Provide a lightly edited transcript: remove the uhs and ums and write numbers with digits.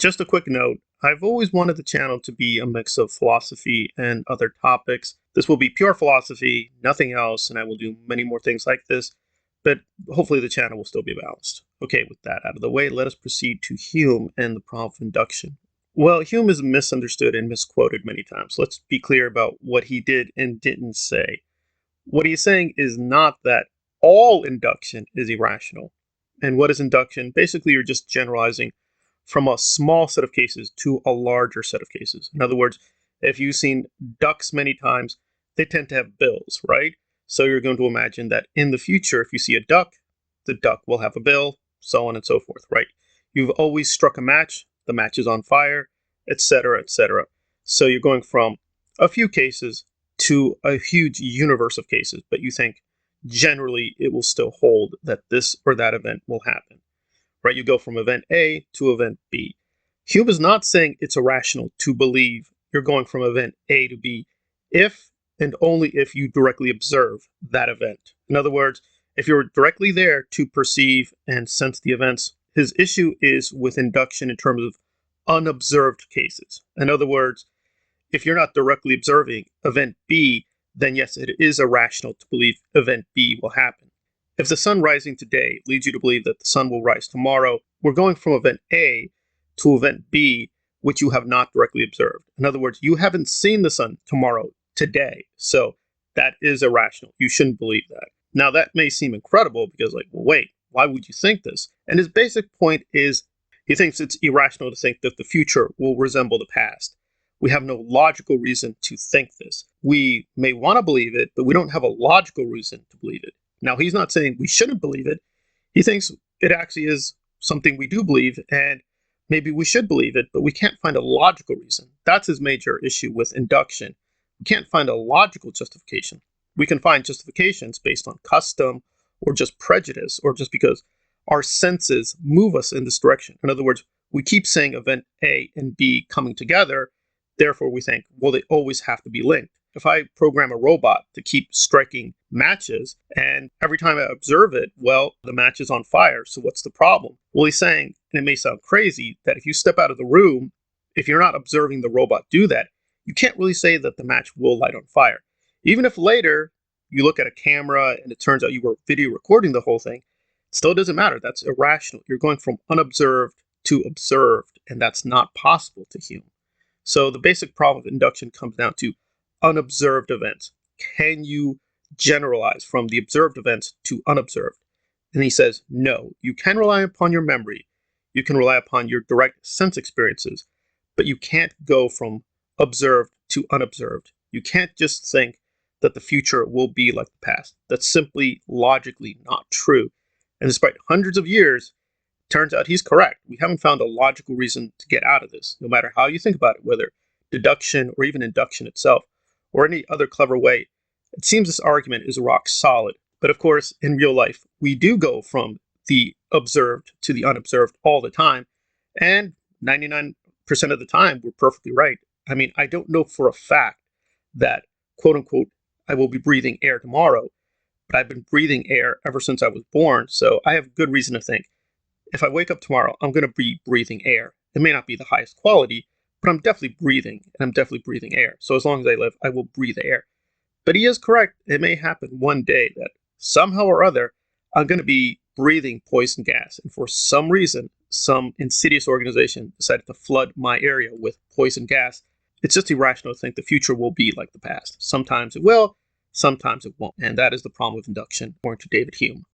Just a quick note, I've always wanted the channel to be a mix of philosophy and other topics. This will be pure philosophy, nothing else, and I will do many more things like this, but hopefully the channel will still be balanced. Okay, with that out of the way, let us proceed to Hume and the problem of induction. Well, Hume is misunderstood and misquoted many times. Let's be clear about what he did and didn't say. What he's saying is not that all induction is irrational. And what is induction? Basically, you're just generalizing from a small set of cases to a larger set of cases. In other words, if you've seen ducks many times, they tend to have bills, right? So you're going to imagine that in the future, if you see a duck, the duck will have a bill, so on and so forth, right? You've always struck a match, the match is on fire, etc., etc. So you're going from a few cases to a huge universe of cases, but you think generally it will still hold that this or that event will happen, right? You go from event A to event B. Hume is not saying it's irrational to believe you're going from event A to B if and only if you directly observe that event. In other words, if you're directly there to perceive and sense the events, his issue is with induction in terms of unobserved cases. In other words, if you're not directly observing event B, then yes, it is irrational to believe event B will happen. If the sun rising today leads you to believe that the sun will rise tomorrow, we're going from event A to event B, which you have not directly observed. In other words, you haven't seen the sun tomorrow, today. So that is irrational. You shouldn't believe that. Now, that may seem incredible because, like, well, wait, why would you think this? And his basic point is he thinks it's irrational to think that the future will resemble the past. We have no logical reason to think this. We may want to believe it, but we don't have a logical reason to believe it. Now, he's not saying we shouldn't believe it. He thinks it actually is something we do believe, and maybe we should believe it, but we can't find a logical reason. That's his major issue with induction. We can't find a logical justification. We can find justifications based on custom or just prejudice or just because our senses move us in this direction. In other words, we keep saying event A and B coming together, therefore we think, well, they always have to be linked. If I program a robot to keep striking matches, and every time I observe it, well, the match is on fire, so what's the problem? Well, he's saying, and it may sound crazy, that if you step out of the room, if you're not observing the robot do that, you can't really say that the match will light on fire. Even if later you look at a camera and it turns out you were video recording the whole thing, it still doesn't matter. That's irrational. You're going from unobserved to observed, and that's not possible to Hume. So the basic problem of induction comes down to unobserved events. Can you generalize from the observed events to unobserved? And he says, no, you can rely upon your memory. You can rely upon your direct sense experiences, but you can't go from observed to unobserved. You can't just think that the future will be like the past. That's simply logically not true. And despite hundreds of years, it turns out he's correct. We haven't found a logical reason to get out of this, no matter how you think about it, whether deduction or even induction itself, or any other clever way. It seems this argument is rock solid. But of course, in real life, we do go from the observed to the unobserved all the time. And 99% of the time, we're perfectly right. I mean, I don't know for a fact that, quote unquote, I will be breathing air tomorrow, but I've been breathing air ever since I was born. So I have good reason to think if I wake up tomorrow, I'm going to be breathing air. It may not be the highest quality, but I'm definitely breathing, and I'm definitely breathing air. So as long as I live, I will breathe air. But he is correct. It may happen one day that somehow or other, I'm going to be breathing poison gas. And for some reason, some insidious organization decided to flood my area with poison gas. It's just irrational to think the future will be like the past. Sometimes it will, sometimes it won't. And that is the problem with induction, according to David Hume.